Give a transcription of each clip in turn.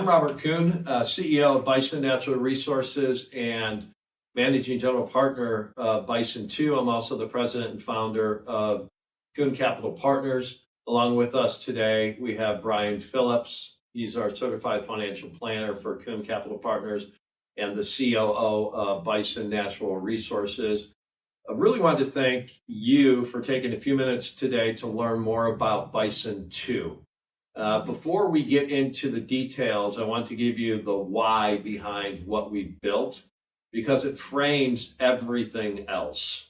I'm Robert Kuhn, CEO of Bison Natural Resources and Managing General Partner of Bison 2. I'm also the president and founder of Kuhn Capital Partners. Along with us today, we have Brian Phillips. He's our certified financial planner for Kuhn Capital Partners and the COO of Bison Natural Resources. I really wanted to thank you for taking a few minutes today to learn more about Bison 2. Before we get into the details, I want to give you the why behind what we built because it frames everything else.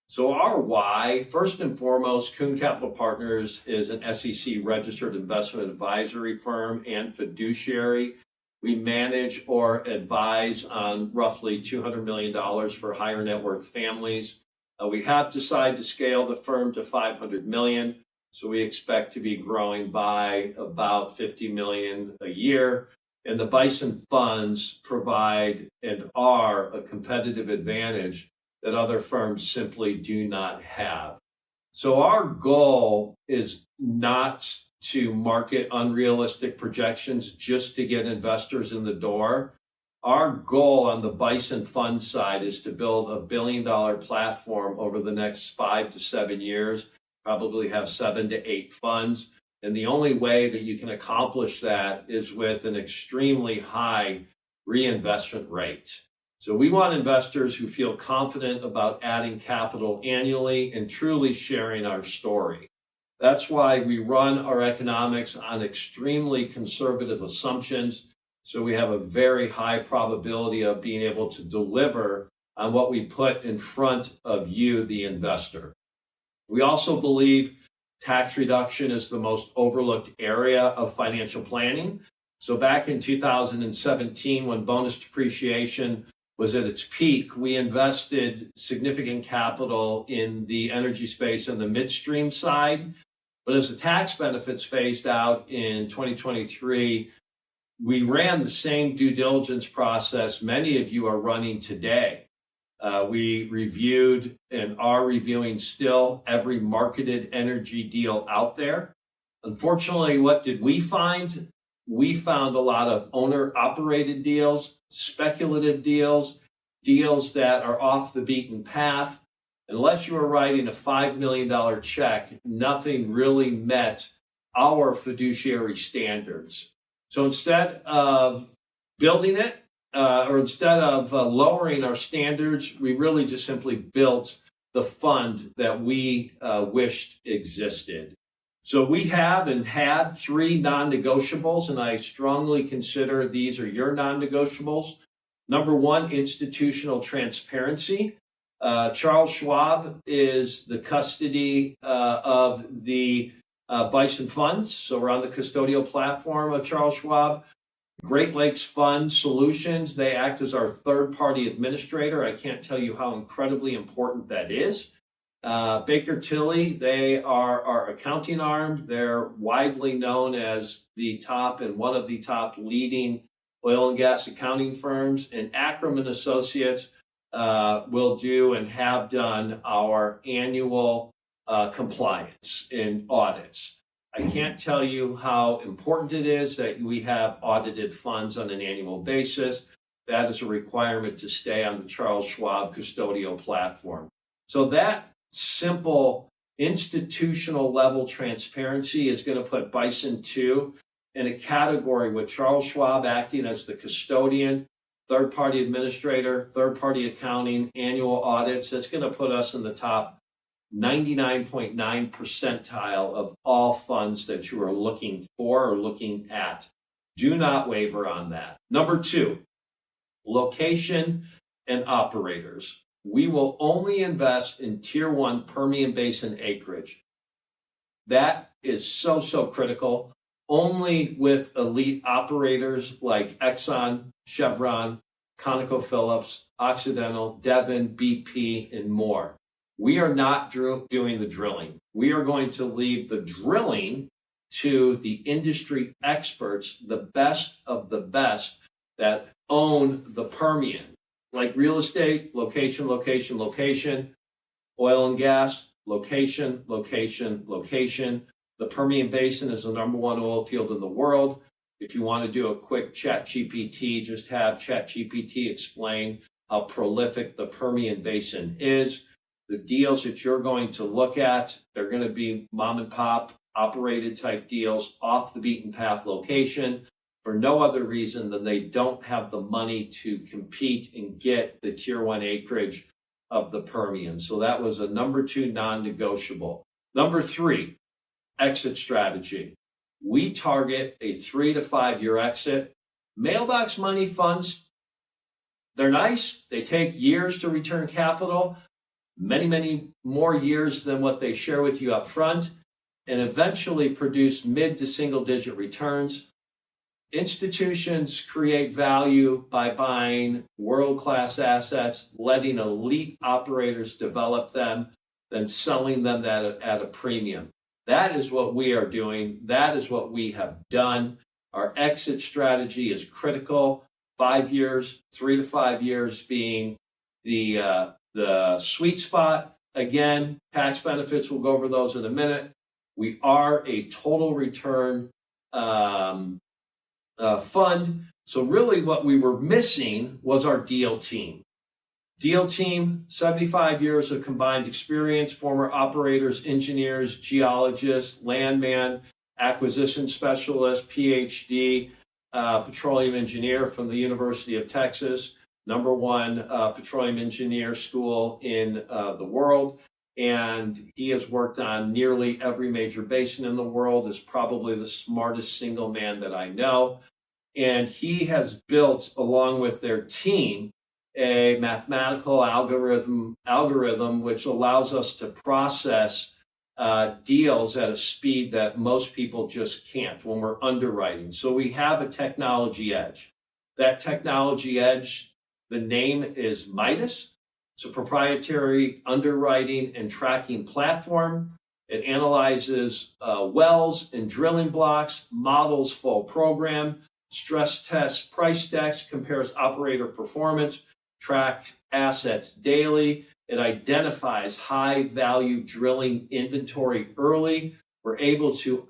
So our why, first and foremost, Kuhn Capital Partners is an SEC registered investment advisory firm and fiduciary. We manage or advise on roughly $200 million for higher net worth families. We have decided to scale the firm to $500 million. So we expect to be growing by about $50 million a year. And the Bison funds provide and are a competitive advantage that other firms simply do not have. So our goal is not to market unrealistic projections just to get investors in the door. Our goal on the Bison fund side is to build $1 billion platform over the next 5 to 7 years. Probably have 7 to 8 funds. And the only way that you can accomplish that is with an extremely high reinvestment rate. So we want investors who feel confident about adding capital annually and truly sharing our story. That's why we run our economics on extremely conservative assumptions. So we have a very high probability of being able to deliver on what we put in front of you, the investor. We also believe tax reduction is the most overlooked area of financial planning. So back in 2017, when bonus depreciation was at its peak, we invested significant capital in the energy space and the midstream side. But as the tax benefits phased out in 2023, we ran the same due diligence process many of you are running today. We reviewed and are reviewing still every marketed energy deal out there. Unfortunately, what did we find? We found a lot of owner-operated deals, speculative deals, deals that are off the beaten path. Unless you were writing a $5 million check, nothing really met our fiduciary standards. So instead of building it, or instead of lowering our standards, we really just simply built the fund that we wished existed. So we have and had 3 non-negotiables, and I strongly consider these are your non-negotiables. Number 1, institutional transparency. Charles Schwab is the custody of the Bison funds. So we're on the custodial platform of Charles Schwab. Great Lakes Fund Solutions, they act as our third-party administrator. I can't tell you how incredibly important that is. Baker Tilly, they are our accounting arm. They're widely known as the top and one of the top leading oil and gas accounting firms. And Ackerman Associates will do and have done our annual compliance and audits. I can't tell you how important it is that we have audited funds on an annual basis. That is a requirement to stay on the Charles Schwab custodial platform. So that simple institutional level transparency is going to put Bison 2 in a category with Charles Schwab acting as the custodian, third-party administrator, third-party accounting, annual audits. That's going to put us in the top 99.9 percentile of all funds that you are looking for or looking at. Do not waver on that. Number 2, location and operators. We will only invest in Tier 1 Permian Basin acreage. That is so critical. Only with elite operators like Exxon, Chevron, ConocoPhillips, Occidental, Devon, BP, and more. We are not doing the drilling. We are going to leave the drilling to the industry experts, the best of the best that own the Permian, like real estate, location, location, location, oil and gas, location, location, location. The Permian Basin is the #1 oil field in the world. If you want to do a quick ChatGPT, just have ChatGPT explain how prolific the Permian Basin is. The deals that you're going to look at, they're going to be mom and pop operated type deals, off the beaten path location, for no other reason than they don't have the money to compete and get the tier 1 acreage of the Permian. So that was a number 2 non-negotiable. Number 3, exit strategy. We target a 3 to 5 year exit. Mailbox money funds, they're nice. They take years to return capital, many more years than what they share with you up front, and eventually produce mid to single digit returns. Institutions create value by buying world-class assets, letting elite operators develop them, then selling them at a premium. That is what we are doing. That is what we have done. Our exit strategy is critical. 5 years, 3 to 5 years being the sweet spot. Again, tax benefits, we'll go over those in a minute. We are a total return fund. So really what we were missing was our deal team. Deal team, 75 years of combined experience, former operators, engineers, geologists, landman, acquisition specialist, PhD, petroleum engineer from the University of Texas, #1 petroleum engineer school in the world. And he has worked on nearly every major basin in the world, is probably the smartest single man that I know. And he has built, along with their team, a mathematical algorithm which allows us to process deals at a speed that most people just can't when we're underwriting. So we have a technology edge. That technology edge, the name is Midas. It's a proprietary underwriting and tracking platform. It analyzes wells and drilling blocks, models full program, stress tests price decks, compares operator performance, tracks assets daily. It identifies high value drilling inventory early. We're able to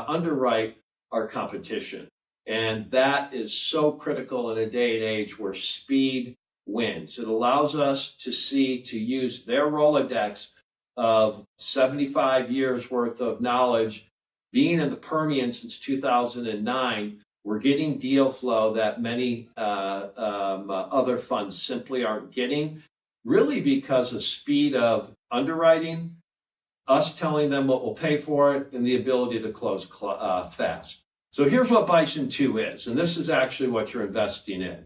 underwrite our competition. And that is so critical in a day and age where speed wins. It allows us to use their Rolodex of 75 years worth of knowledge. Being in the Permian since 2009, we're getting deal flow that many other funds simply aren't getting, really because of speed of underwriting, us telling them what we'll pay for it, and the ability to close fast. So here's what Bison 2 is, and this is actually what you're investing in.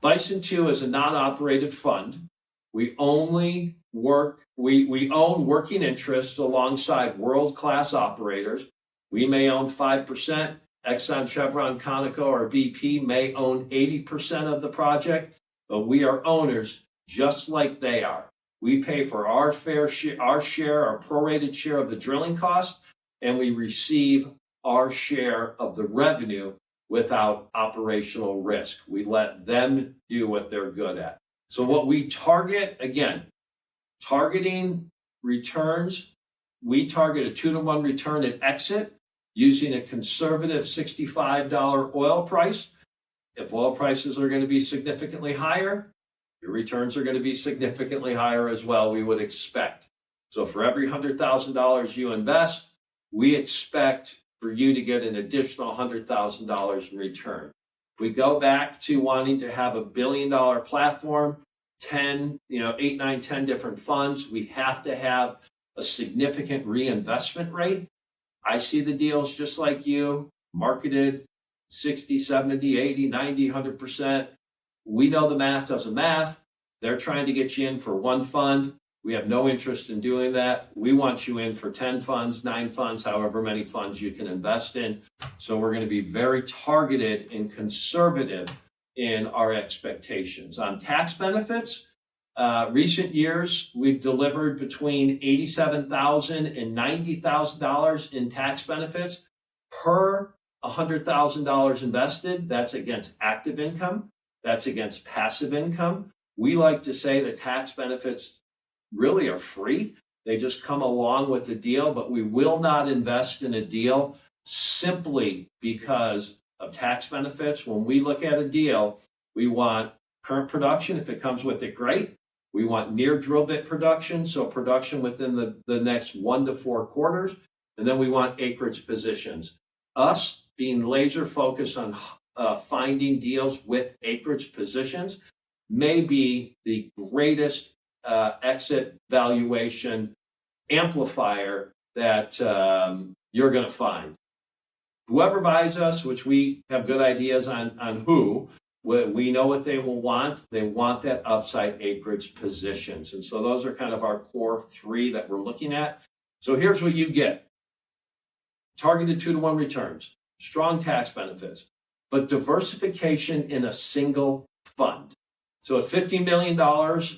Bison 2 is a non-operated fund. We own working interests alongside world-class operators. We may own 5%. Exxon, Chevron, Conoco, or BP may own 80% of the project, but we are owners just like they are. We pay for our fair share, our prorated share of the drilling cost, and we receive our share of the revenue without operational risk. We let them do what they're good at. So what we target, again, targeting returns, we target a 2-to-1 return at exit using a conservative $65 oil price. If oil prices are going to be significantly higher, your returns are going to be significantly higher as well, we would expect. So for every $100,000 you invest, we expect for you to get an additional $100,000 in return. If we go back to wanting to have $1 billion platform, 8, 9, 10 different funds, we have to have a significant reinvestment rate. I see the deals just like you, marketed 60, 70, 80, 90, 100%. We know the math doesn't math. They're trying to get you in for one fund. We have no interest in doing that. We want you in for 10 funds, 9 funds, however many funds you can invest in. So we're going to be very targeted and conservative in our expectations. On tax benefits, recent years, we've delivered between $87,000 and $90,000 in tax benefits per $100,000 invested. That's against active income. That's against passive income. We like to say that tax benefits really are free. They just come along with the deal, but we will not invest in a deal simply because of tax benefits. When we look at a deal, we want current production. If it comes with it, great. We want near drill bit production, so production within the next 1 to 4 quarters. And then we want acreage positions. Us being laser focused on finding deals with acreage positions may be the greatest exit valuation amplifier that you're going to find. Whoever buys us, which we have good ideas on who, we know what they will want. They want that upside acreage positions. And so those are kind of our core 3 that we're looking at. So here's what you get. Targeted 2-to-1 returns, strong tax benefits, but diversification in a single fund. So at $50 million,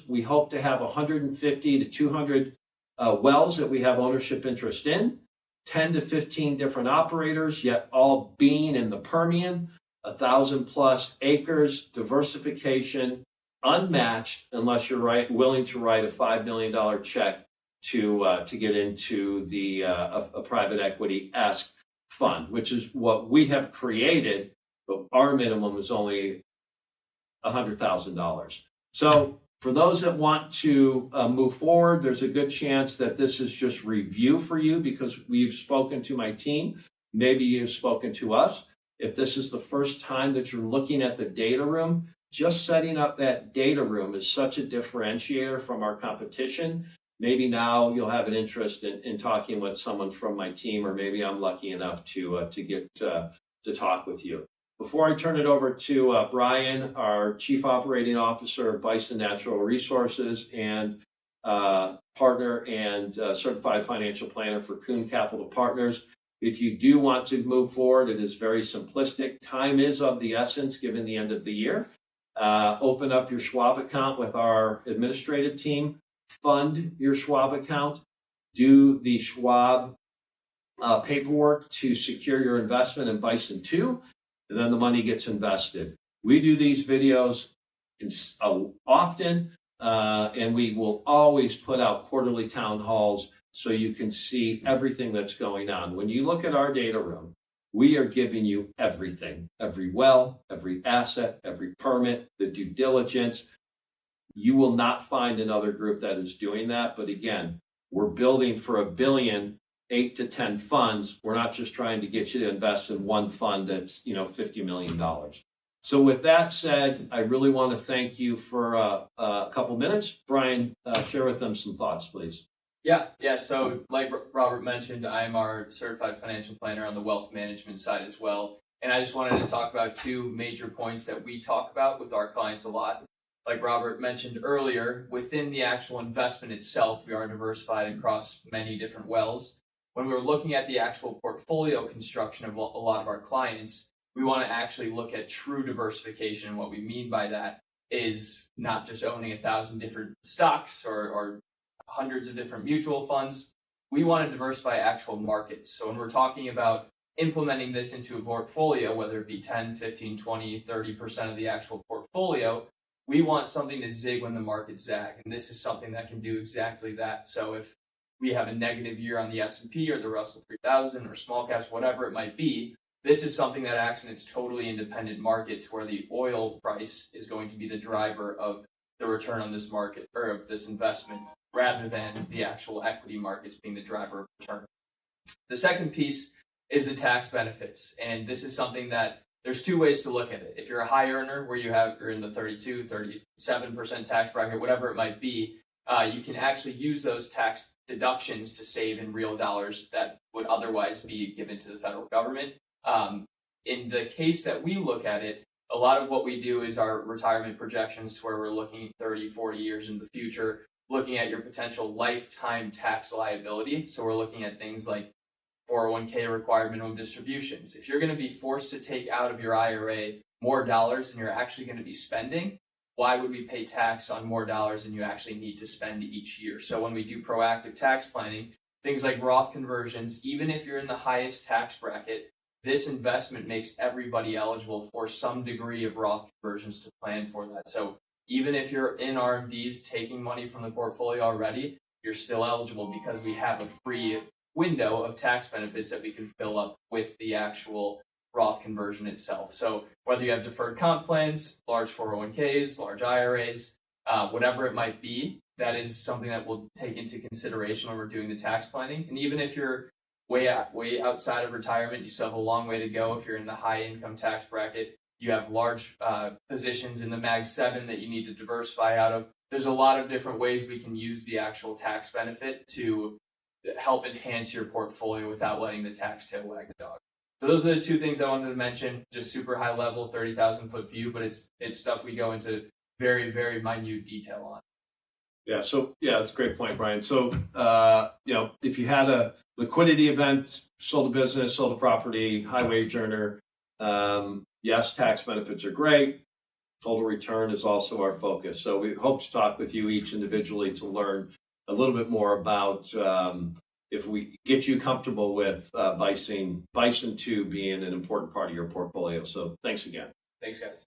we hope to have 150 to 200 wells that we have ownership interest in, 10 to 15 different operators, yet all being in the Permian, 1,000 plus acres, diversification, unmatched unless you're willing to write a $5 million check to get into a private equity-esque fund, which is what we have created, but our minimum is only $100,000. So for those that want to move forward, there's a good chance that this is just review for you because we've spoken to my team. Maybe you've spoken to us. If this is the first time that you're looking at the data room, just setting up that data room is such a differentiator from our competition. Maybe now you'll have an interest in talking with someone from my team, or maybe I'm lucky enough to get to talk with you. Before I turn it over to Brian, our Chief Operating Officer of Bison Natural Resources and partner and certified financial planner for Kuhn Capital Partners, if you do want to move forward, it is very simplistic. Time is of the essence given the end of the year. Open up your Schwab account with our administrative team. Fund your Schwab account. Do the Schwab paperwork to secure your investment in Bison 2. And then the money gets invested. We do these videos often, and we will always put out quarterly town halls so you can see everything that's going on. When you look at our data room, we are giving you everything, every well, every asset, every permit, the due diligence. You will not find another group that is doing that. But again, we're building for $1 billion. 8 to 10 funds. We're not just trying to get you to invest in one fund that's, $50 million. So with that said, I really want to thank you for a couple minutes. Brian, share with them some thoughts, please. Yeah. So like Robert mentioned, I'm our certified financial planner on the wealth management side as well. And I just wanted to talk about 2 major points that we talk about with our clients a lot. Like Robert mentioned earlier, within the actual investment itself, we are diversified across many different wells. When we're looking at the actual portfolio construction of a lot of our clients, we want to actually look at true diversification. And what we mean by that is not just owning 1,000 different stocks or hundreds of different mutual funds. We want to diversify actual markets. So when we're talking about implementing this into a portfolio, whether it be 10, 15, 20, 30% of the actual portfolio, we want something to zig when the markets zag. And this is something that can do exactly that. So if we have a negative year on the S&P or the Russell 3000 or small caps, whatever it might be, this is something that acts in its totally independent market to where the oil price is going to be the driver of the return on this market or of this investment rather than the actual equity markets being the driver of return. The second piece is the tax benefits. And this is something that there's 2 ways to look at it. If you're a high earner where you're in the 32, 37% tax bracket, whatever it might be, you can actually use those tax deductions to save in real dollars that would otherwise be given to the federal government. In the case that we look at it, a lot of what we do is our retirement projections to where we're looking 30, 40 years in the future, looking at your potential lifetime tax liability. So we're looking at things like 401k required minimum distributions. If you're going to be forced to take out of your IRA more dollars than you're actually going to be spending, why would we pay tax on more dollars than you actually need to spend each year? So when we do proactive tax planning, things like Roth conversions, even if you're in the highest tax bracket, this investment makes everybody eligible for some degree of Roth conversions to plan for that. So even if you're in RMDs taking money from the portfolio already, you're still eligible because we have a free window of tax benefits that we can fill up with the actual Roth conversion itself. So whether you have deferred comp plans, large 401ks, large IRAs, whatever it might be, that is something that we'll take into consideration when we're doing the tax planning. And even if you're way outside of retirement, you still have a long way to go. If you're in the high income tax bracket, you have large positions in the Mag 7 that you need to diversify out of. There's a lot of different ways we can use the actual tax benefit to help enhance your portfolio without letting the tax tail wag the dog. So those are the two things I wanted to mention, just super high level, 30,000 foot view, but it's stuff we go into very, very minute detail on. Yeah, so that's a great point, Brian. So, if you had a liquidity event, sold a business, sold a property, high wage earner, yes, tax benefits are great. Total return is also our focus. So we hope to talk with you each individually to learn a little bit more about if we get you comfortable with Bison 2 being an important part of your portfolio. So thanks again. Thanks, guys.